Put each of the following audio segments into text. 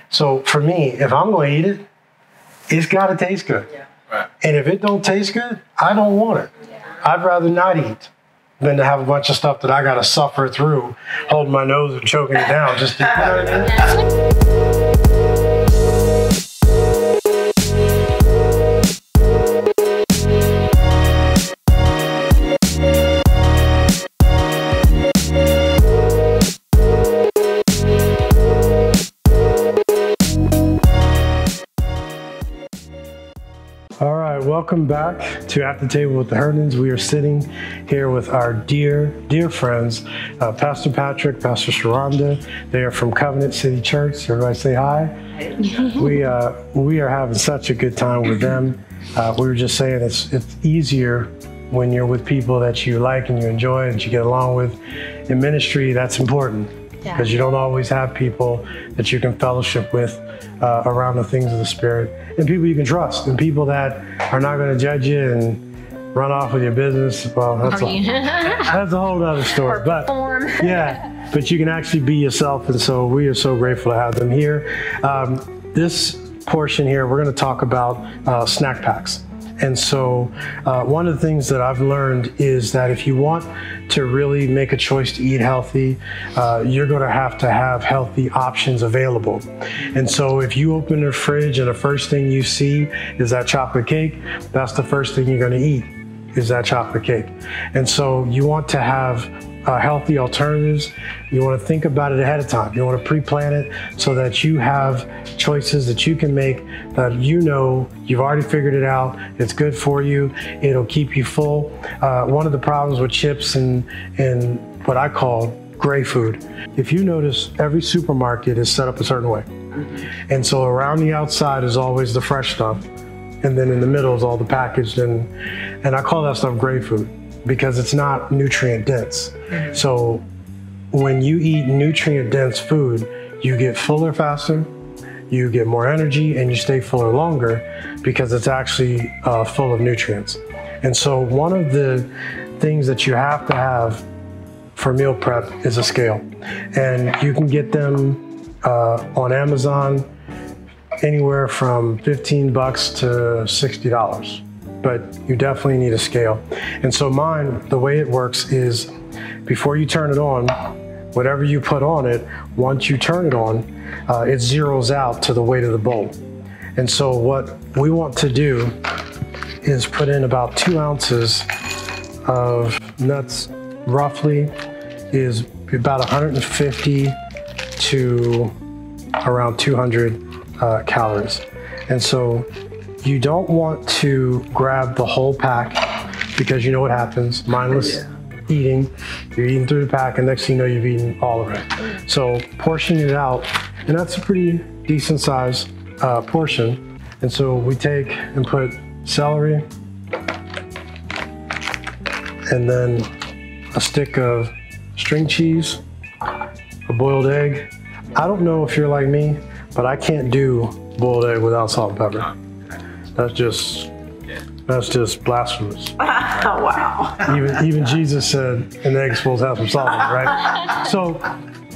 So for me, if I'm going to eat it, it's got to taste good. Yeah. Right. And if it don't taste good, I don't want it. Yeah. I'd rather not eat than to have a bunch of stuff that I got to suffer through, holding my nose and choking it down. Just to, you know what I mean? All right, welcome back to At the Table with the Herndons. We are sitting here with our dear friends, Pastor Patrick, Pastor Sharonda. They are from Covenant City Church. Everybody say hi. We are having such a good time with them. We were just saying it's easier when you're with people that you like and you enjoy and you get along with. In ministry, that's important because you don't always have people that you can fellowship with around the things of the Spirit, and people you can trust, and people that are not going to judge you and run off with your business. Well, that's a whole other story. But yeah, but you can actually be yourself, and so we are so grateful to have them here. This portion here, we're going to talk about snack packs. And so one of the things that I've learned is that if you want to really make a choice to eat healthy, you're going to have healthy options available. And so if you open the fridge and the first thing you see is that chocolate cake, that's the first thing you're going to eat, is that chocolate cake. And so you want to have healthy alternatives. You want to think about it ahead of time. You want to pre-plan it so that you have choices that you can make that you know you've already figured it out. It's good for you. It'll keep you full. One of the problems with chips and what I call gray food, if you notice, every supermarket is set up a certain way. And so around the outside is always the fresh stuff. And then in the middle is all the packaged. And I call that stuff gray food, because it's not nutrient dense. So when you eat nutrient dense food, you get fuller faster, you get more energy, and you stay fuller longer because it's actually full of nutrients. And so one of the things that you have to have for meal prep is a scale. And you can get them on Amazon anywhere from $15 to $60. But you definitely need a scale. And so mine, the way it works is before you turn it on, whatever you put on it, once you turn it on, it zeroes out to the weight of the bowl. And so what we want to do is put in about 2 ounces of nuts, roughly is about 150 to around 200 calories. And so you don't want to grab the whole pack because you know what happens, mindless eating. You're eating through the pack and next thing you know you've eaten all of it. So portion it out, and that's a pretty decent size portion. And so we take and put celery and then a stick of string cheese, a boiled egg. I don't know if you're like me, but I can't do boiled egg without salt and pepper. That's just blasphemous. Oh, wow. Even Jesus said an egg's supposed to have some salt in it, right? So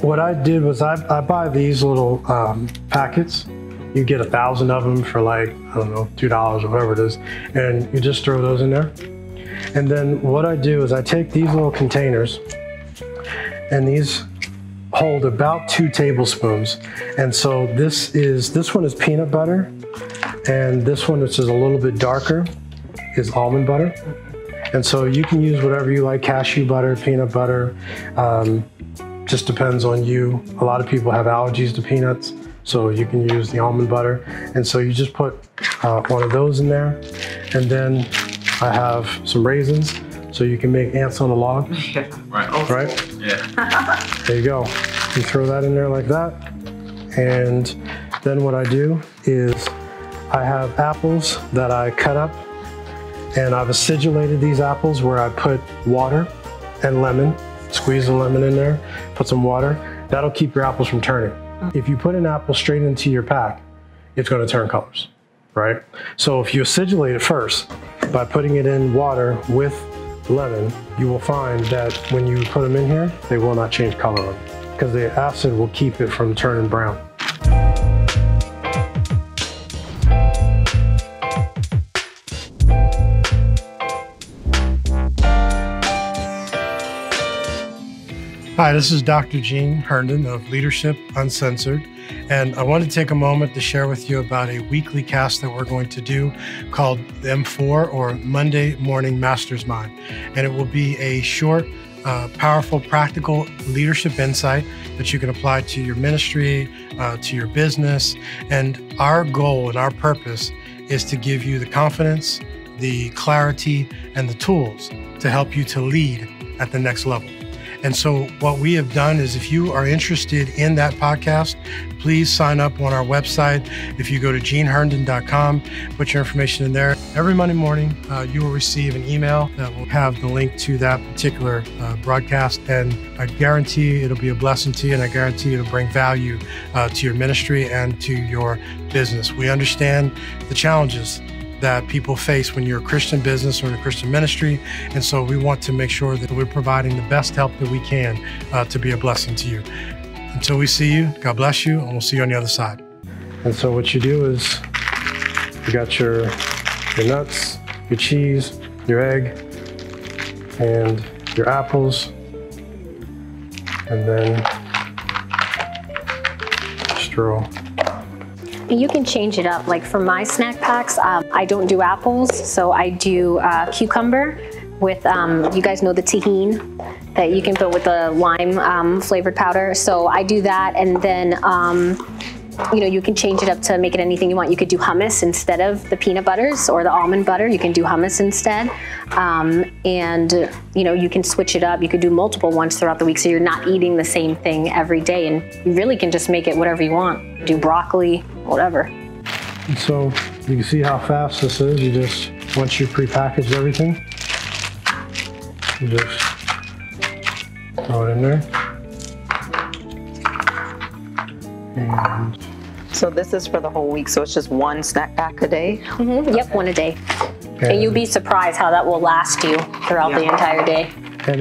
what I did was I buy these little packets. You get 1,000 of them for like, I don't know, $2 or whatever it is. And you just throw those in there. And then what I do is I take these little containers, and these hold about 2 tablespoons. And so this one is peanut butter. And this one, which is a little bit darker, is almond butter. And so you can use whatever you like, cashew butter, peanut butter, just depends on you. A lot of people have allergies to peanuts, so you can use the almond butter. And so you just put one of those in there. And then I have some raisins, so you can make ants on a log. Right? Yeah. There you go. You throw that in there like that. And then what I do is I have apples that I cut up, and I've acidulated these apples where I put water and lemon, squeeze the lemon in there, put some water. That'll keep your apples from turning. If you put an apple straight into your pack, it's going to turn colors, right? So if you acidulate it first by putting it in water with lemon, you will find that when you put them in here, they will not change color because the acid will keep it from turning brown. Hi, this is Dr. Gene Herndon of Leadership Uncensored, and I want to take a moment to share with you about a weekly cast that we're going to do called M4, or Monday Morning Master's Mind. And it will be a short, powerful, practical leadership insight that you can apply to your ministry, to your business. And our goal and our purpose is to give you the confidence, the clarity, and the tools to help you to lead at the next level. And so what we have done is, if you are interested in that podcast, please sign up on our website. If you go to geneherndon.com, put your information in there. Every Monday morning, you will receive an email that will have the link to that particular broadcast. And I guarantee it'll be a blessing to you, and I guarantee it'll bring value to your ministry and to your business. We understand the challenges that people face when you're a Christian business or in a Christian ministry. And so we want to make sure that we're providing the best help that we can to be a blessing to you. Until we see you, God bless you, and we'll see you on the other side. And so what you do is, you got your nuts, your cheese, your egg, and your apples, and then straw. You can change it up. Like for my snack packs, I don't do apples, so I do cucumber with, you guys know the tahini that you can put with the lime flavored powder. So I do that, and then you know, you can change it up to make it anything you want. You could do hummus instead of the peanut butters or the almond butter. You can do hummus instead. And you know, you can switch it up. You could do multiple ones throughout the week, so you're not eating the same thing every day, and you really can just make it whatever you want. Do broccoli, whatever. And so you can see how fast this is. You just, once you prepackaged everything, you just throw it in there. And so this is for the whole week, so it's just one snack pack a day? Mm-hmm. Yep, one a day. And you'll be surprised how that will last you throughout the entire day. And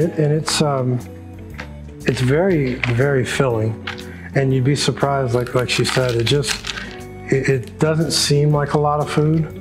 it's very, very filling. And you'd be surprised, like she said, it doesn't seem like a lot of food.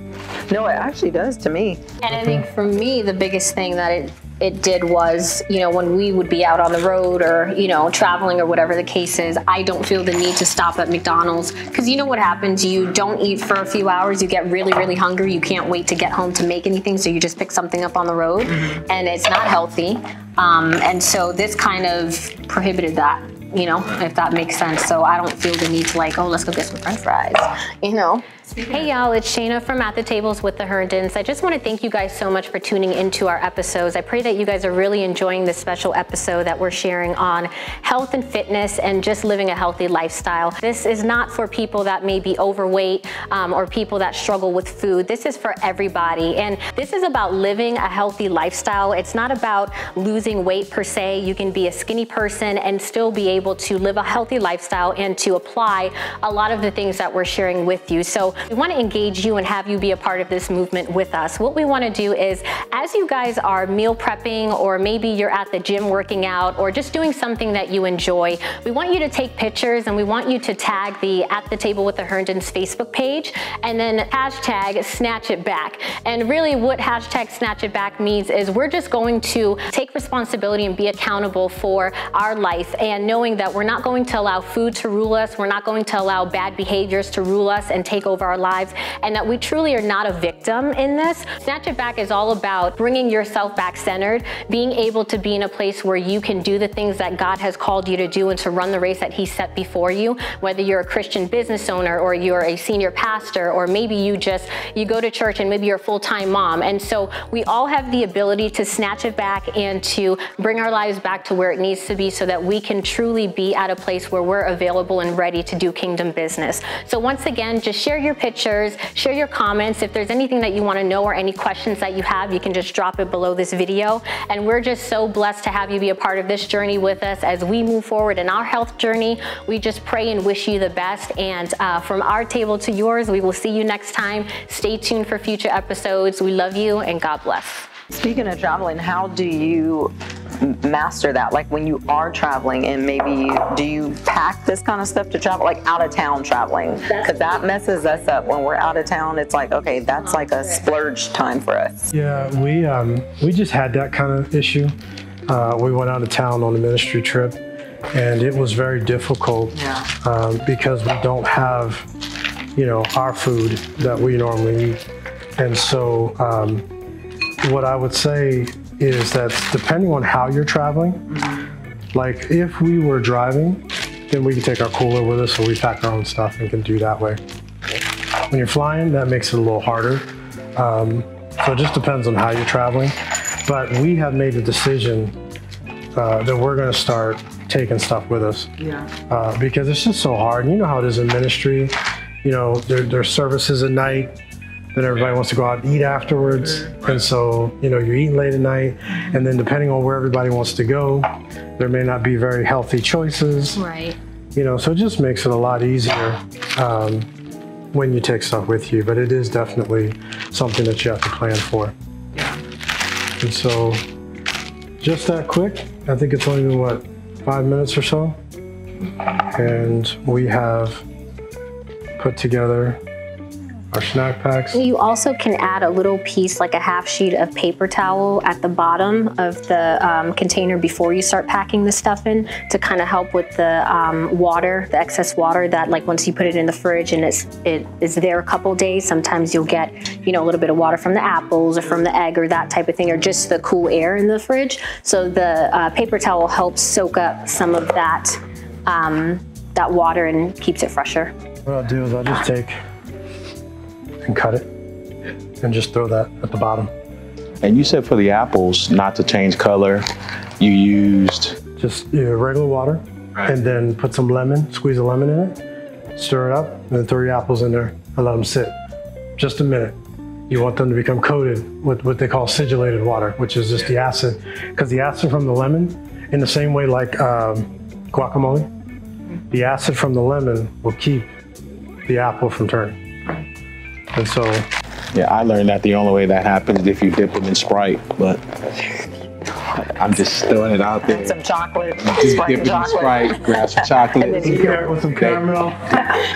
No, it actually does to me. And I think for me, the biggest thing that it did was, you know, when we would be out on the road or, you know, traveling or whatever the case is, I don't feel the need to stop at McDonald's, because you know what happens? You don't eat for a few hours, you get really, really hungry, you can't wait to get home to make anything, so you just pick something up on the road, and it's not healthy. And so this kind of prohibited that, you know, if that makes sense. So I don't feel the need to like, oh, let's go get some French fries, you know. Hey y'all, it's Shayna from At the Tables with the Herndons. I just want to thank you guys so much for tuning into our episodes. I pray that you guys are really enjoying this special episode that we're sharing on health and fitness and just living a healthy lifestyle. This is not for people that may be overweight or people that struggle with food. This is for everybody. And this is about living a healthy lifestyle. It's not about losing weight per se. You can be a skinny person and still be able to live a healthy lifestyle and to apply a lot of the things that we're sharing with you. So we want to engage you and have you be a part of this movement with us. What we want to do is, as you guys are meal prepping, or maybe you're at the gym working out, or just doing something that you enjoy, we want you to take pictures, and we want you to tag the At the Table with the Herndons Facebook page, and then hashtag Snatch It Back. And really what hashtag Snatch It Back means is we're just going to take responsibility and be accountable for our life, and knowing that we're not going to allow food to rule us, we're not going to allow bad behaviors to rule us and take over our lives, and that we truly are not a victim in this. Snatch It Back is all about bringing yourself back centered, being able to be in a place where you can do the things that God has called you to do and to run the race that He set before you, whether you're a Christian business owner or you're a senior pastor, or maybe you go to church and maybe you're a full-time mom. And so we all have the ability to snatch it back and to bring our lives back to where it needs to be, so that we can truly be at a place where we're available and ready to do kingdom business. So once again, just share your pictures, share your comments. If there's anything that you want to know or any questions that you have, you can just drop it below this video. And we're just so blessed to have you be a part of this journey with us as we move forward in our health journey. We just pray and wish you the best. And from our table to yours, we will see you next time. Stay tuned for future episodes. We love you, and God bless. Speaking of traveling, how do you master that? Like when you are traveling, and maybe do you pack this kind of stuff to travel, like out of town traveling? Because that messes us up. When we're out of town, it's like, okay, that's like a splurge time for us. Yeah, we just had that kind of issue. We went out of town on a ministry trip, and it was very difficult because we don't have, our food that we normally eat. And so what I would say is that depending on how you're traveling, like if we were driving, then we can take our cooler with us, so we pack our own stuff and can do that way. When you're flying, that makes it a little harder. So it just depends on how you're traveling. But we have made the decision that we're going to start taking stuff with us. Because it's just so hard. You know how it is in ministry. There's services at night, then everybody wants to go out and eat afterwards. And so, you're eating late at night, and then depending on where everybody wants to go, there may not be very healthy choices. Right. So it just makes it a lot easier when you take stuff with you, but it is definitely something that you have to plan for. And so, just that quick, I think it's only been, 5 minutes or so? And we have put together our snack packs. You also can add a little piece, like a half sheet of paper towel at the bottom of the container before you start packing the stuff in, to kind of help with the water, the excess water that, like, once you put it in the fridge and it is there a couple days, sometimes you'll get, a little bit of water from the apples or from the egg or that type of thing, or just the cool air in the fridge. So the paper towel helps soak up some of that, that water and keeps it fresher. What I'll do is I'll just take and cut it and just throw that at the bottom. And you said for the apples not to change color, you used just regular water, and then put some lemon, squeeze a lemon in it, stir it up, and then throw your apples in there and let them sit just a minute. You want them to become coated with what they call sigillated water, which is just the acid, because the acid from the lemon, in the same way like guacamole, the acid from the lemon will keep the apple from turning. And so, yeah, I learned that the only way that happens is if you dip them in Sprite, but I'm just throwing it out there. And some chocolate. Just dip it in Sprite, grab some chocolate. with some caramel.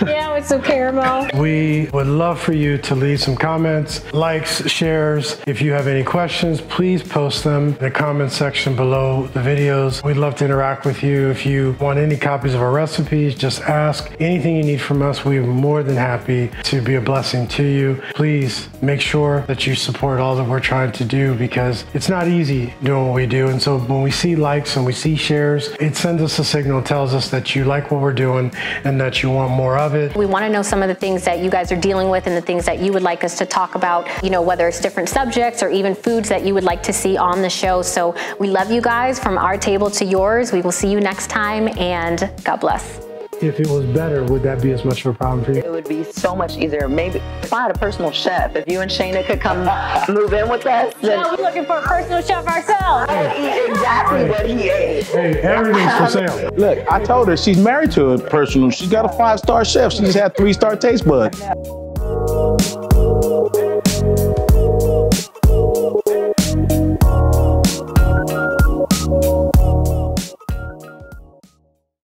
Yeah, with some caramel. We would love for you to leave some comments, likes, shares. If you have any questions, please post them in the comment section below the videos. We'd love to interact with you. If you want any copies of our recipes, just ask. Anything you need from us, we're more than happy to be a blessing to you. Please make sure that you support all that we're trying to do, because it's not easy doing what we do. And so when we see likes and we see shares, it sends us a signal, tells us that you like what we're doing and that you want more of it. We want to know some of the things that you guys are dealing with and the things that you would like us to talk about, whether it's different subjects or even foods that you would like to see on the show. So we love you guys, from our table to yours. We will see you next time, and God bless. If it was better, would that be as much of a problem for you? It would be so much easier. Maybe if I had a personal chef, if you and Shayna could come move in with us, then we're looking for a personal chef ourselves. I eat exactly what he ate. Hey, everything's for sale. Look, I told her she's married to a personal. She's got a 5-star chef. She just had 3-star taste buds.